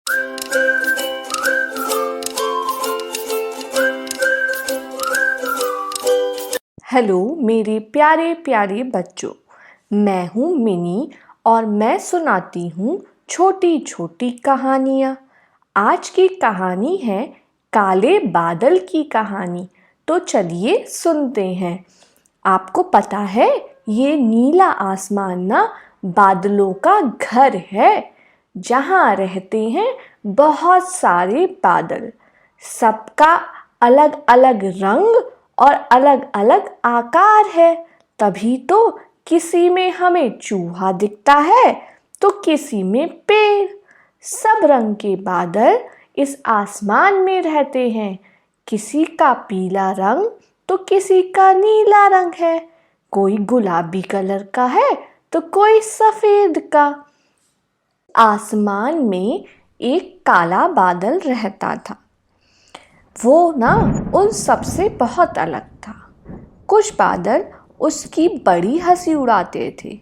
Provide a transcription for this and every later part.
Hello मेरे प्यारे प्यारे बच्चों, मैं हूँ मिनी और मैं सुनाती हूँ छोटी छोटी कहानियाँ। आज की कहानी है काले बादल की कहानी। तो चलिए सुनते हैं। आपको पता है ये नीला आसमान ना बादलों का घर है, जहाँ रहते हैं बहुत सारे बादल। सबका अलग अलग रंग और अलग अलग आकार है। तभी तो किसी में हमें चूहा दिखता है तो किसी में पेड़। सब रंग के बादल इस आसमान में रहते हैं। किसी का पीला रंग तो किसी का नीला रंग है। कोई गुलाबी कलर का है तो कोई सफेद का। आसमान में एक काला बादल रहता था। वो ना उन सब से बहुत अलग था। कुछ बादल उसकी बड़ी हंसी उड़ाते थे।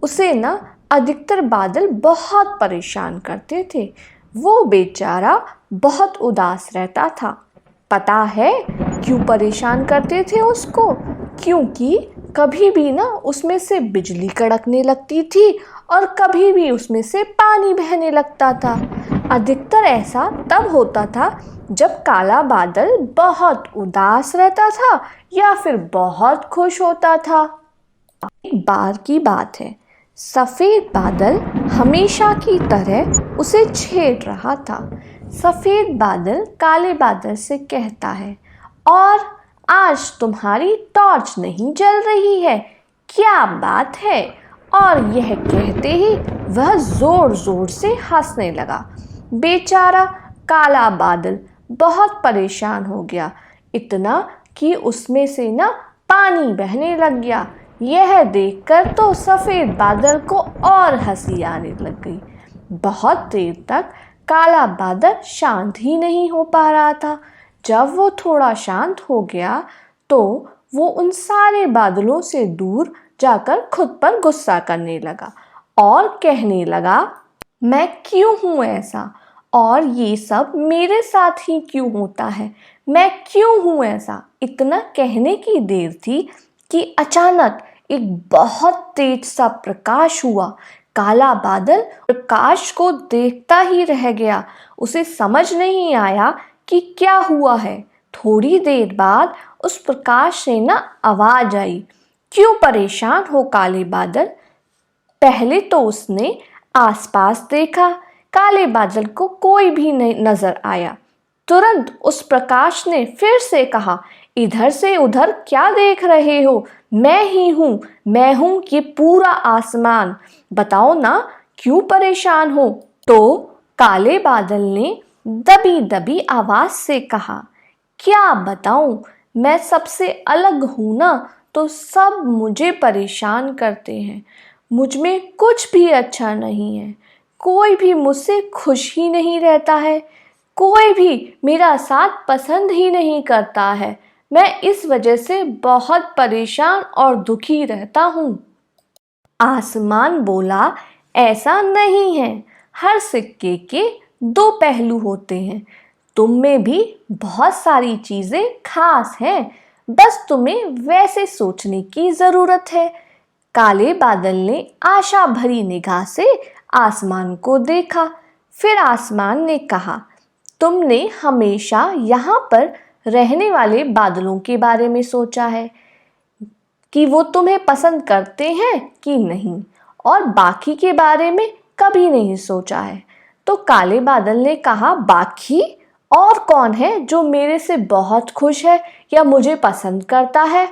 उसे ना अधिकतर बादल बहुत परेशान करते थे। वो बेचारा बहुत उदास रहता था। पता है क्यों परेशान करते थे उसको? क्योंकि कभी भी ना उसमें से बिजली कड़कने लगती थी और कभी भी उसमें से पानी बहने लगता था। अधिकतर ऐसा तब होता था जब काला बादल बहुत उदास रहता था या फिर बहुत खुश होता था। एक बार की बात है, सफेद बादल हमेशा की तरह उसे छेड़ रहा था। सफेद बादल काले बादल से कहता है, और आज तुम्हारी टॉर्च नहीं जल रही है, क्या बात है? और यह कहते ही वह जोर जोर से हंसने लगा। बेचारा काला बादल बहुत परेशान हो गया, इतना कि उसमें से ना पानी बहने लग गया। यह देखकर तो सफेद बादल को और हंसी आने लग गई। बहुत देर तक काला बादल शांत ही नहीं हो पा रहा था। जब वो थोड़ा शांत हो गया तो वो उन सारे बादलों से दूर जाकर खुद पर गुस्सा करने लगा और कहने लगा, मैं क्यों हूँ ऐसा, और ये सब मेरे साथ ही क्यों होता है? मैं क्यों हूँ ऐसा? इतना कहने की देर थी कि अचानक एक बहुत तेज सा प्रकाश हुआ। काला बादल प्रकाश को देखता ही रह गया। उसे समझ नहीं आया कि क्या हुआ है। थोड़ी देर बाद उस प्रकाश से ना आवाज आई, क्यों परेशान हो काले बादल? पहले तो उसने आसपास देखा, काले बादल को कोई भी नहीं नजर आया। तुरंत उस प्रकाश ने फिर से कहा, इधर से उधर क्या देख रहे हो? मैं ही हूँ, मैं हूँ ये पूरा आसमान। बताओ ना क्यों परेशान हो? तो काले बादल ने दबी दबी आवाज से कहा, क्या बताऊं, मैं सबसे अलग हूं ना, तो सब मुझे परेशान करते हैं। मुझ में कुछ भी अच्छा नहीं है। कोई भी मुझसे खुश ही नहीं रहता है। कोई भी मेरा साथ पसंद ही नहीं करता है। मैं इस वजह से बहुत परेशान और दुखी रहता हूँ। आसमान बोला, ऐसा नहीं है। हर सिक्के के दो पहलू होते हैं। तुम में भी बहुत सारी चीजें खास हैं, बस तुम्हें वैसे सोचने की जरूरत है। काले बादल ने आशा भरी निगाह से आसमान को देखा। फिर आसमान ने कहा, तुमने हमेशा यहाँ पर रहने वाले बादलों के बारे में सोचा है कि वो तुम्हें पसंद करते हैं कि नहीं, और बाकी के बारे में कभी नहीं सोचा है। तो काले बादल ने कहा, बाकी और कौन है जो मेरे से बहुत खुश है या मुझे पसंद करता है?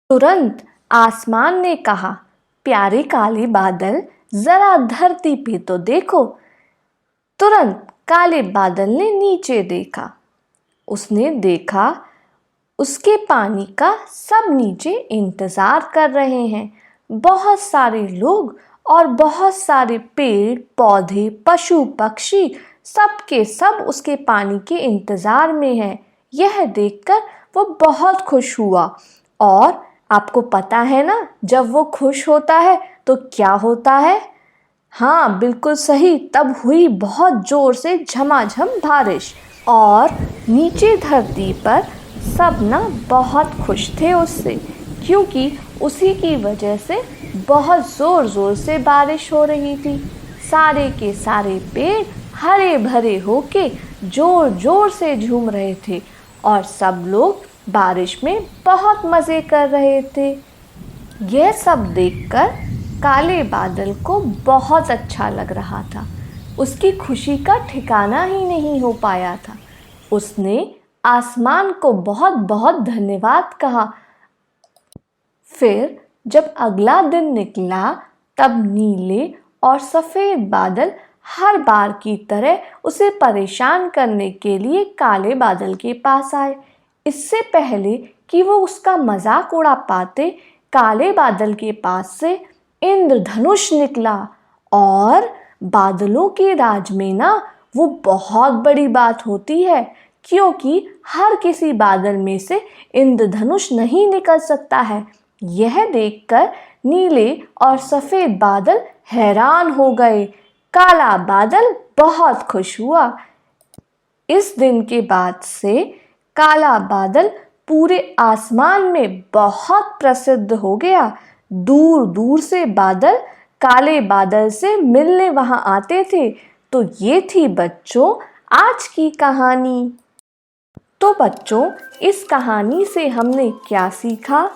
तुरंत आसमान ने कहा, प्यारे काले बादल, जरा धरती पे तो देखो। तुरंत काले बादल ने नीचे देखा। उसने देखा उसके पानी का सब नीचे इंतजार कर रहे हैं। बहुत सारे लोग और बहुत सारे पेड़ पौधे पशु पक्षी सब के सब उसके पानी के इंतजार में हैं। यह देखकर वो बहुत खुश हुआ। और आपको पता है ना, जब वो खुश होता है तो क्या होता है? हाँ, बिल्कुल सही। तब हुई बहुत जोर से झमाझम बारिश और नीचे धरती पर सब ना बहुत खुश थे उससे, क्योंकि उसी की वजह से बहुत ज़ोर ज़ोर से बारिश हो रही थी। सारे के सारे पेड़ हरे भरे होके जोर जोर से झूम रहे थे और सब लोग बारिश में बहुत मज़े कर रहे थे। यह सब देखकर काले बादल को बहुत अच्छा लग रहा था। उसकी खुशी का ठिकाना ही नहीं हो पाया था। उसने आसमान को बहुत बहुत धन्यवाद कहा। फिर जब अगला दिन निकला तब नीले और सफ़ेद बादल हर बार की तरह उसे परेशान करने के लिए काले बादल के पास आए। इससे पहले कि वो उसका मजाक उड़ा पाते, काले बादल के पास से इंद्रधनुष निकला। और बादलों के राज में ना वो बहुत बड़ी बात होती है, क्योंकि हर किसी बादल में से इंद्रधनुष नहीं निकल सकता है। यह देखकर नीले और सफ़ेद बादल हैरान हो गए। काला बादल बहुत खुश हुआ। इस दिन के बाद से काला बादल पूरे आसमान में बहुत प्रसिद्ध हो गया। दूर दूर से बादल काले बादल से मिलने वहां आते थे। तो ये थी बच्चों आज की कहानी। तो बच्चों, इस कहानी से हमने क्या सीखा?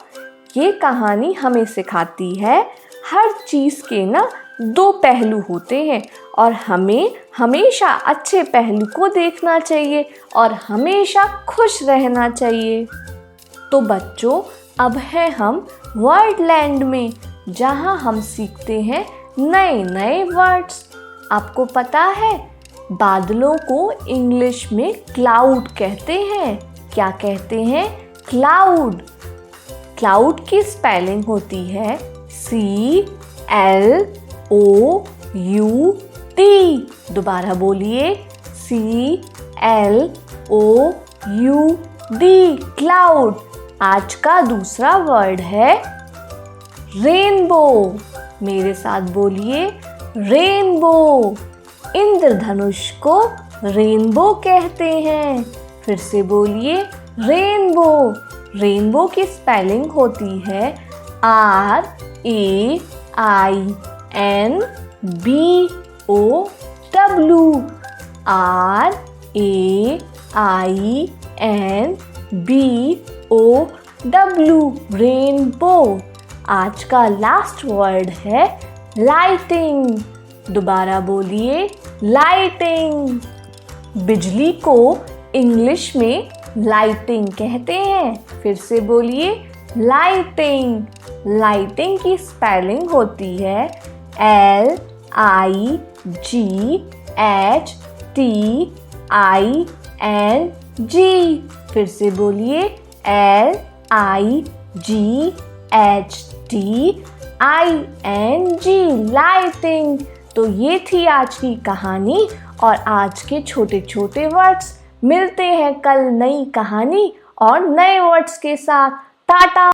ये कहानी हमें सिखाती है हर चीज़ के ना दो पहलू होते हैं और हमें हमेशा अच्छे पहलू को देखना चाहिए और हमेशा खुश रहना चाहिए। तो बच्चों, अब है हम वर्डलैंड में, जहाँ हम सीखते हैं नए नए वर्ड्स। आपको पता है बादलों को इंग्लिश में क्लाउड कहते हैं। क्या कहते हैं? क्लाउड। क्लाउड की स्पेलिंग होती है CLOUD। दोबारा बोलिए, CLOUD, क्लाउड। आज का दूसरा वर्ड है रेनबो। मेरे साथ बोलिए, रेनबो। इंद्रधनुष को रेनबो कहते हैं। फिर से बोलिए, रेनबो। रेनबो की स्पेलिंग होती है RAINBOW। RAINBOW, rainbow. आज का लास्ट वर्ड है लाइटिंग। दोबारा बोलिए, लाइटिंग। बिजली को इंग्लिश में लाइटिंग कहते हैं। फिर से बोलिए, लाइटिंग। लाइटिंग की स्पेलिंग होती है LIGHTING। फिर से बोलिए, LIGHTING, लाइटिंग। तो ये थी आज की कहानी और आज के छोटे छोटे वर्ड्स। मिलते हैं कल नई कहानी और नए वर्ड्स के साथ। टाटा।